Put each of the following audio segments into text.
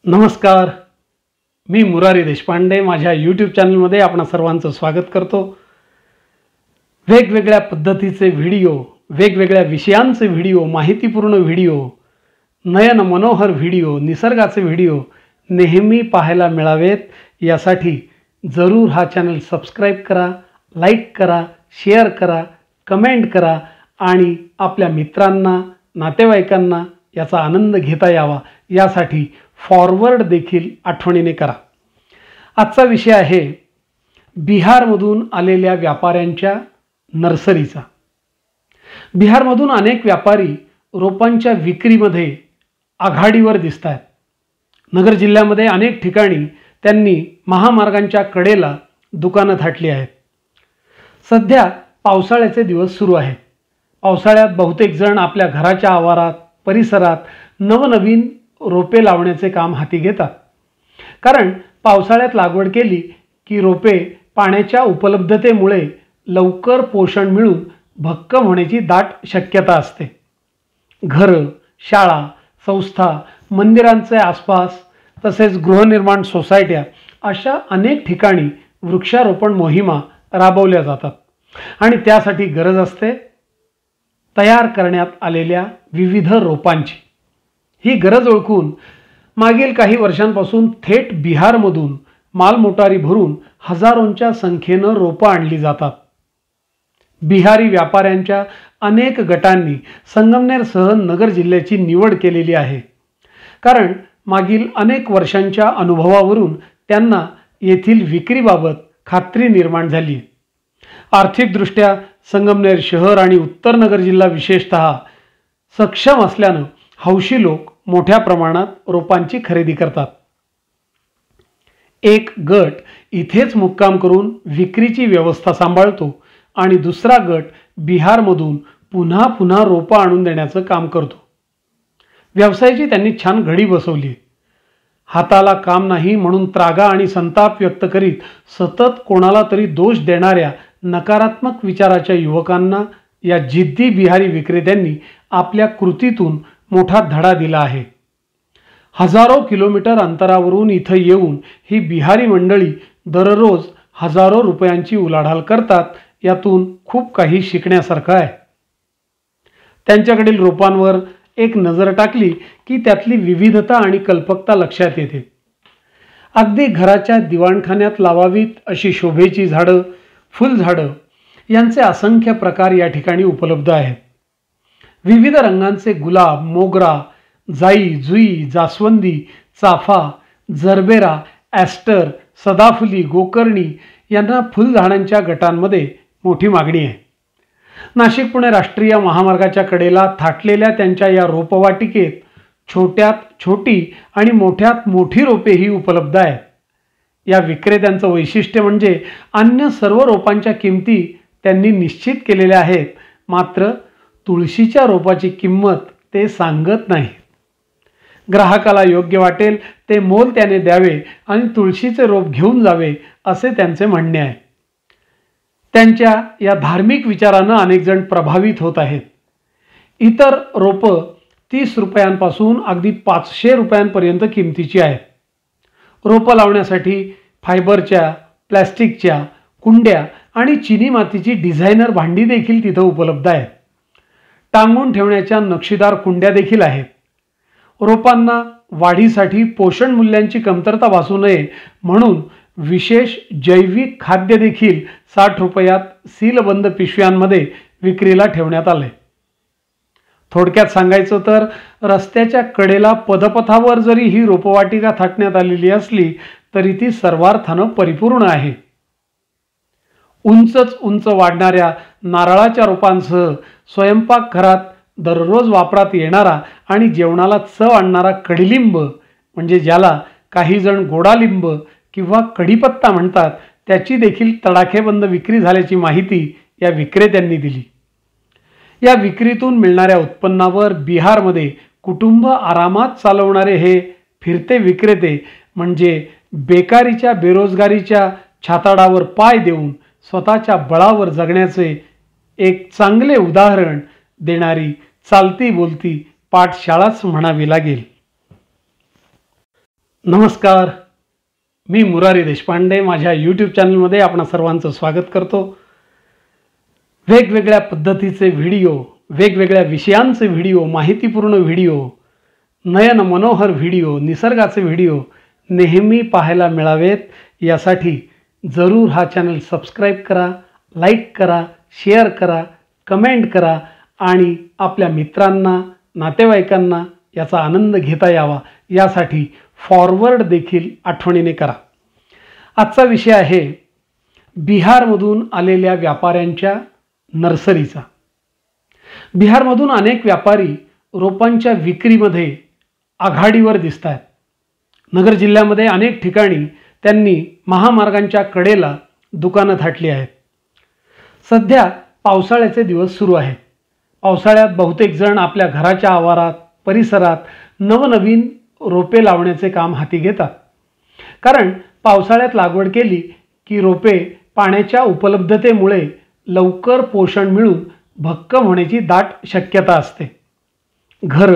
नमस्कार. मी मुरारी देशपांडे माझ्या यूट्यूब चॅनलमध्ये आपणा सर्वांचं स्वागत करतो. वेगवेगळ्या पद्धतीचे व्हिडिओ, वेगवेगळ्या विषयांचे व्हिडिओ, माहितीपूर्ण व्हिडिओ, नयन मनोहर व्हिडिओ, निसर्गाचे व्हिडिओ नेहमी पाहायला मिळावेत यासाठी जरूर हा चॅनल सबस्क्राईब करा, लाईक करा, शेअर करा, कमेंट करा आणि आपल्या मित्रांना, नातेवाईकांना याचा आनंद घेता यावा यासाठी फॉरवर्ड देखील आठवणीने करा. आजचा विषय आहे बिहारमधून आलेल्या व्यापाऱ्यांच्या नर्सरीचा. बिहारमधून अनेक व्यापारी रोपांच्या विक्रीमध्ये आघाडीवर दिसत आहेत. नगर जिल्ह्यामध्ये अनेक ठिकाणी त्यांनी महामार्गांच्या कडेला दुकानं थाटली आहेत. सध्या पावसाळ्याचे दिवस सुरू आहेत. पावसाळ्यात बहुतेक जण आपल्या घराच्या आवारात, परिसरात नवनवीन रोपे लावण्याचे काम हाती घेतात. कारण पावसाळ्यात लागवड केली की रोपे पाण्याच्या उपलब्धतेमुळे लवकर पोषण मिळून भक्कम होण्याची दाट शक्यता असते. घरं, शाळा, संस्था, मंदिरांचे आसपास तसेच गृहनिर्माण सोसायट्या अशा अनेक ठिकाणी वृक्षारोपण मोहिमा राबवल्या जातात आणि त्यासाठी गरज असते तयार करण्यात आलेल्या विविध रोपांची. ही गरज ओळखून मागील काही वर्षांपासून थेट बिहारमधून मालमोटारी भरून हजारोंच्या संख्येनं रोपं आणली जातात. बिहारी व्यापाऱ्यांच्या अनेक गटांनी संगमनेरसह नगर जिल्ह्याची निवड केलेली आहे. कारण मागील अनेक वर्षांच्या अनुभवावरून त्यांना येथील विक्रीबाबत खात्री निर्माण झाली. आर्थिकदृष्ट्या संगमनेर शहर आणि उत्तर नगर जिल्हा विशेषतः सक्षम असल्यानं हौशी लोक मोठ्या प्रमाणात रोपांची खरेदी करतात. एक गट इथेच मुक्काम करून विक्रीची व्यवस्था सांभाळतो आणि दुसरा गट बिहारमधून पुन्हा पुन्हा रोपं आणून देण्याचं काम करतो. व्यवसायाची त्यांनी छान घडी बसवली. हाताला काम नाही म्हणून त्रागा आणि संताप व्यक्त करीत सतत कोणाला तरी दोष देणाऱ्या नकारात्मक विचाराच्या युवकांना या जिद्दी बिहारी विक्रेत्यांनी आपल्या कृतीतून मोठा धडा दिला आहे. हजारो किलोमीटर अंतरावरून इथं येऊन ही बिहारी मंडळी दररोज हजारो रुपयांची उलाढाल करतात. यातून खूप काही शिकण्यासारखं आहे. त्यांच्याकडील रोपांवर एक नजर टाकली की त्यातली विविधता आणि कल्पकता लक्षात येते. अगदी घराच्या दिवाणखान्यात लावावीत अशी शोभेची झाडं, फुलझाडं यांचे असंख्य प्रकार या ठिकाणी उपलब्ध आहेत. विविध रंगांचे गुलाब, मोगरा, जाई, जुई, जास्वंदी, चाफा, जरबेरा, ॲस्टर, सदाफुली, गोकर्णी यांना फुलझाडांच्या गटांमध्ये मोठी मागणी आहे. नाशिक पुणे राष्ट्रीय महामार्गाच्या कडेला थाटलेल्या त्यांच्या या रोपवाटिकेत छोट्यात छोटी आणि मोठ्यात मोठी रोपेही उपलब्ध आहेत. या विक्रेत्यांचं वैशिष्ट्य म्हणजे अन्य सर्व रोपांच्या किमती त्यांनी निश्चित केलेल्या आहेत, मात्र तुळशीच्या रोपाची किंमत ते सांगत नाहीत. ग्राहकाला योग्य वाटेल ते मोल त्याने द्यावे आणि तुळशीचे रोप घेऊन जावे असे त्यांचे म्हणणे आहे. त्यांच्या या धार्मिक विचारानं अनेक जण प्रभावित होत आहेत. इतर रोपं 30 रुपयांपासून अगदी 500 रुपयांपर्यंत किमतीची आहेत. रोपं लावण्यासाठी फायबरच्या, प्लॅस्टिकच्या कुंड्या आणि चिनी मातीची डिझायनर भांडी देखील तिथं उपलब्ध आहेत. टांगून ठेवण्याच्या नक्षीदार कुंड्या देखील आहेत. रोपांना वाढीसाठी पोषण मूल्यांची कमतरता भासू नये म्हणून विशेष जैविक खाद्य देखील 60 रुपयात सीलबंद पिशव्यांमध्ये विक्रीला ठेवण्यात आले. थोडक्यात सांगायचं तर रस्त्याच्या कडेला पदपथावर जरी ही रोपवाटिका थाटण्यात आलेली असली तरी ती सर्वार्थानं परिपूर्ण आहे. उंचच उंच वाढणाऱ्या नारळाच्या रोपांसह स्वयंपाकघरात दररोज वापरात येणारा आणि जेवणाला चव आणणारा कडीलिंब म्हणजे ज्याला काही जण गोडालिंब किंवा कढीपत्ता म्हणतात त्याची देखील तडाखेबंद विक्री झाल्याची माहिती या विक्रेत्यांनी दिली. या विक्रीतून मिळणाऱ्या उत्पन्नावर बिहारमध्ये कुटुंब आरामात चालवणारे हे फिरते विक्रेते म्हणजे बेकारीच्या, बेरोजगारीच्या छाताडावर पाय देऊन स्वतःच्या बळावर जगण्याचे एक चांगले उदाहरण देणारी चालती बोलती पाठशाळाच म्हणावी लागेल. नमस्कार, मी मुरारी देशपांडे माझ्या यूट्यूब चॅनलमध्ये आपणा सर्वांचं स्वागत करतो। वेगवेगळ्या पद्धतीचे व्हिडिओ, वेगवेगळ्या विषयांचे व्हिडिओ, माहितीपूर्ण व्हिडिओ, नयन मनोहर व्हिडिओ, निसर्गाचे व्हिडिओ नेहमी पाहायला मिळावेत यासाठी जरूर हा चॅनल सबस्क्राइब करा, लाईक करा, शेअर करा, कमेंट करा आणि आपल्या मित्रांना, नातेवाईकांना याचा आनंद घेता यावा यासाठी फॉरवर्ड देखील आठवणीने करा। आजचा विषय आहे बिहारमधून आलेल्या व्यापाऱ्यांच्या नर्सरीचा। बिहारमधून अनेक व्यापारी रोपांच्या विक्रीमध्ये आघाडीवर दिसतात। नगर जिल्ह्यामध्ये अनेक ठिकाणी त्यांनी महामार्गांच्या कडेला दुकानं थाटली आहेत। सध्या पावसाळ्याचे दिवस सुरू आहेत। पावसाळ्यात बहुतेक जण आपल्या घराच्या आवारात, परिसरात नवनवीन रोपे लावण्याचे काम हाती घेतात। कारण पावसाळ्यात लागवड केली की रोपे पाण्याच्या उपलब्धतेमुळे लवकर पोषण मिळून भक्कम होण्याची दाट शक्यता असते। घर,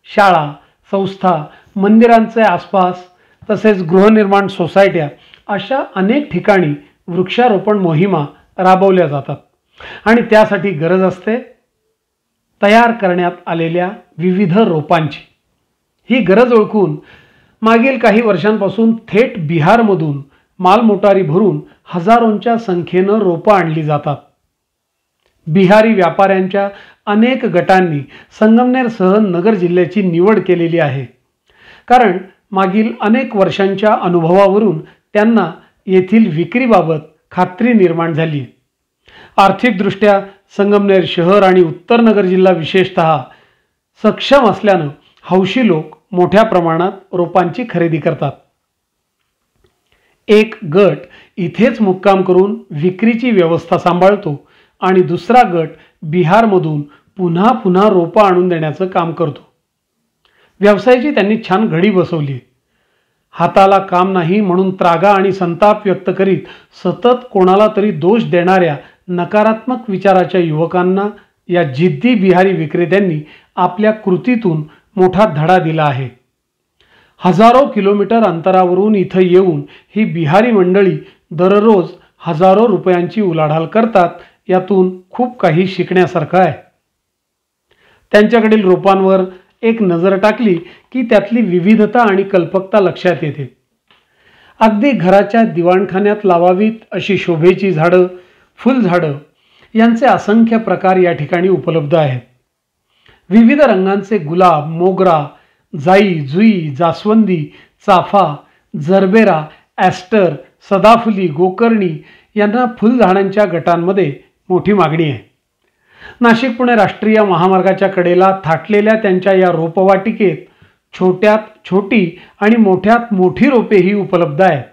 शाळा, संस्था, मंदिरांचे आसपास तसेच गृहनिर्माण सोसायट्या अशा अनेक ठिकाणी वृक्षारोपण मोहिमा राबवल्या जातात आणि त्यासाठी गरज असते तयार करण्यात आलेल्या विविध रोपांची। ही गरज ओळखून मागील काही वर्षांपासून थेट बिहारमधून मालमोटारी भरून हजारोंच्या संख्येने रोपं आणली जातात। बिहारी व्यापाऱ्यांच्या अनेक गटांनी संगमनेरसह नगर जिल्ह्याची निवड केलेली आहे। कारण मागील अनेक वर्षांच्या अनुभवावरून त्यांना येथील विक्रीबाबत खात्री निर्माण झाली आहे। आर्थिकदृष्ट्या संगमनेर शहर आणि उत्तर नगर जिल्हा विशेषतः सक्षम असल्याने हौशी लोक मोठ्या प्रमाणात रोपांची खरेदी करतात। एक गट इथेच मुक्काम करून विक्रीची व्यवस्था सांभाळतो आणि दुसरा गट बिहारमधून पुन्हा पुन्हा रोपं आणून देण्याचं काम करतो। व्यवसायाची त्यांनी छान घडी बसवली। हाताला काम नाही म्हणून त्रागा आणि संताप व्यक्त करीत सतत कोणाला तरी दोष देणाऱ्या नकारात्मक विचाराच्या युवकांना या जिद्दी बिहारी विक्रेत्यांनी आपल्या कृतीतून मोठा धडा दिला आहे। हजारो किलोमीटर अंतरावरून इथं येऊन ही बिहारी मंडळी दररोज हजारो रुपयांची उलाढाल करतात। यातून खूप काही शिकण्यासारखं आहे। त्यांच्याकडील रोपांवर एक नजर टाकली की त्यातली विविधता आणि कल्पकता लक्षात येते। अगदी घराच्या दिवाणखान्यात लावावीत अशी शोभेची झाडं, फुलझाडं यांचे असंख्य प्रकार या ठिकाणी उपलब्ध आहेत। विविध रंगांचे गुलाब, मोगरा, जाई, जुई, जास्वंदी, चाफा, जरबेरा, ॲस्टर, सदाफुली, गोकर्णी यांना फुलझाडांच्या गटांमध्ये मोठी मागणी आहे। नाशिक पुणे राष्ट्रीय महामार्गाच्या कडेला थाटलेल्या त्यांच्या या रोपवाटिकेत छोट्यात छोटी आणि मोठ्यात मोठी रोपेही उपलब्ध आहेत।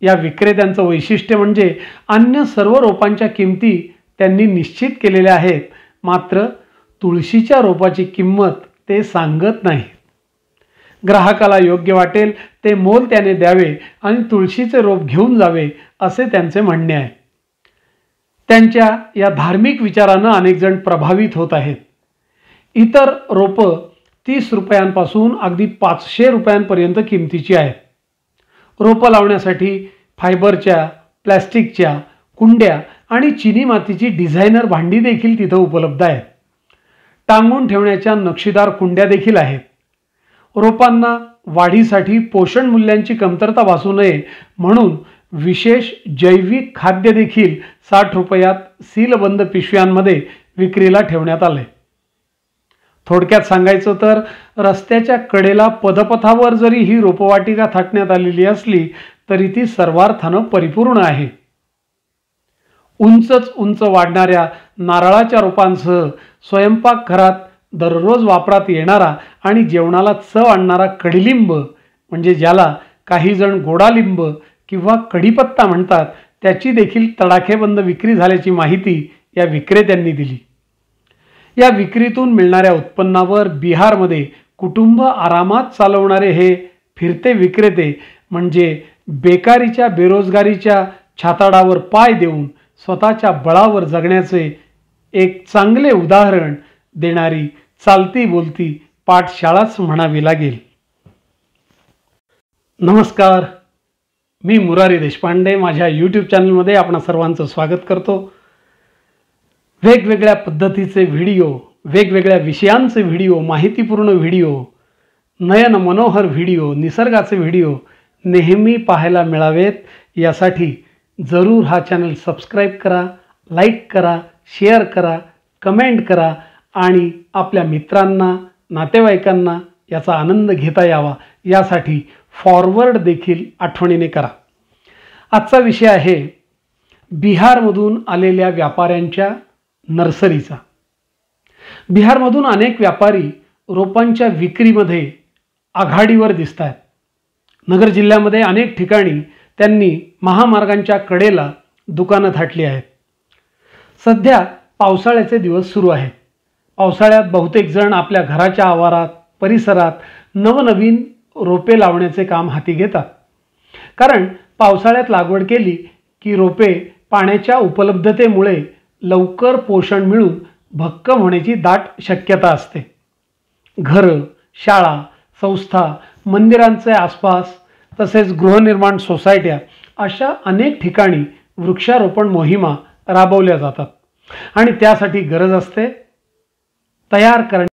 या विक्रेत्यांचं वैशिष्ट्य म्हणजे अन्य सर्व रोपांच्या किमती त्यांनी निश्चित केलेल्या आहेत, मात्र तुळशीच्या रोपाची किंमत ते सांगत नाहीत। ग्राहकाला योग्य वाटेल ते मोल त्याने द्यावे आणि तुळशीचे रोप घेऊन जावे असे त्यांचे म्हणणे आहे। त्यांच्या या धार्मिक विचाराने अनेक जण प्रभावित होत आहेत। इतर रोपं 30 रुपयांपासून अगदी 500 रुपयांपर्यंत किमतीची आहेत। रोपं लावण्यासाठी फायबरच्या, प्लास्टिकच्या कुंड्या आणि चिनी मातीची डिझायनर भांडी देखील तिथे उपलब्ध आहेत। टांगून ठेवण्याच्या नक्षीदार कुंड्या देखील आहेत। रोपांना वाढीसाठी पोषण मूल्यांची कमतरता भासू नये म्हणून विशेष जैविक खाद्य देखील 60 रुपयात सीलबंद पिशव्यांमध्ये विक्रीला ठेवण्यात आले। थोडक्यात सांगायचं तर रस्त्याच्या कडेला पदपथावर जरी ही रोपवाटिका थाटण्यात आलेली असली तरी ती सर्वार्थाने परिपूर्ण आहे। उंचच उंच वाढणाऱ्या नारळाच्या रोपांसह स्वयंपाकघरात दररोज वापरात येणारा आणि जेवणाला चव आणणारा कडीलिंब म्हणजे ज्याला काही जण गोडालिंब किंवा कढीपत्ता म्हणतात त्याची देखील तडाखेबंद विक्री झाल्याची माहिती या विक्रेत्यांनी दिली। या विक्रीतून मिळणाऱ्या उत्पन्नावर बिहारमध्ये कुटुंब आरामात चालवणारे हे फिरते विक्रेते म्हणजे बेकारीच्या, बेरोजगारीच्या छाताडावर पाय देऊन स्वतःच्या बळावर जगण्याचे एक चांगले उदाहरण देणारी चालती बोलती पाठशाळाच म्हणावी लागेल। नमस्कार, मी मुरारी देशपांडे. माझ्या यूट्यूब चॅनलमध्ये आपणा सर्वांचं स्वागत करतो. वेगवेगळ्या पद्धतीचे व्हिडिओ, वेगवेगळ्या विषयांचे व्हिडिओ, माहितीपूर्ण व्हिडिओ, नयन मनोहर व्हिडिओ, निसर्गाचे व्हिडिओ नेहमी पाहायला मिळावेत यासाठी जरूर हा चॅनल सबस्क्राईब करा, लाईक करा, शेअर करा, कमेंट करा आणि आपल्या मित्रांना, नातेवाईकांना याचा आनंद घेता यावा यासाठी फॉरवर्ड देखील आठवणीने करा. आजचा विषय आहे बिहारमधून आलेल्या व्यापाऱ्यांच्या नर्सरीचा. बिहारमधून अनेक व्यापारी रोपांच्या विक्रीमध्ये आघाडीवर दिसत आहेत. नगर जिल्ह्यामध्ये अनेक ठिकाणी त्यांनी महामार्गांच्या कडेला दुकानं थाटली आहेत. सध्या पावसाळ्याचे दिवस सुरू आहेत. पावसाळ्यात बहुतेक जण आपल्या घराच्या आवारात, परिसरात नवनवीन रोपे लावण्याचे काम हाती घेतात. कारण पावसाळ्यात लागवड केली की रोपे पाण्याच्या उपलब्धतेमुळे लवकर पोषण मिळून भक्कम होण्याची दाट शक्यता असते. घरं, शाळा, संस्था, मंदिरांचे आसपास तसेच गृहनिर्माण सोसायट्या अशा अनेक ठिकाणी वृक्षारोपण मोहिमा राबवल्या जातात आणि त्यासाठी गरज असते तयार करणे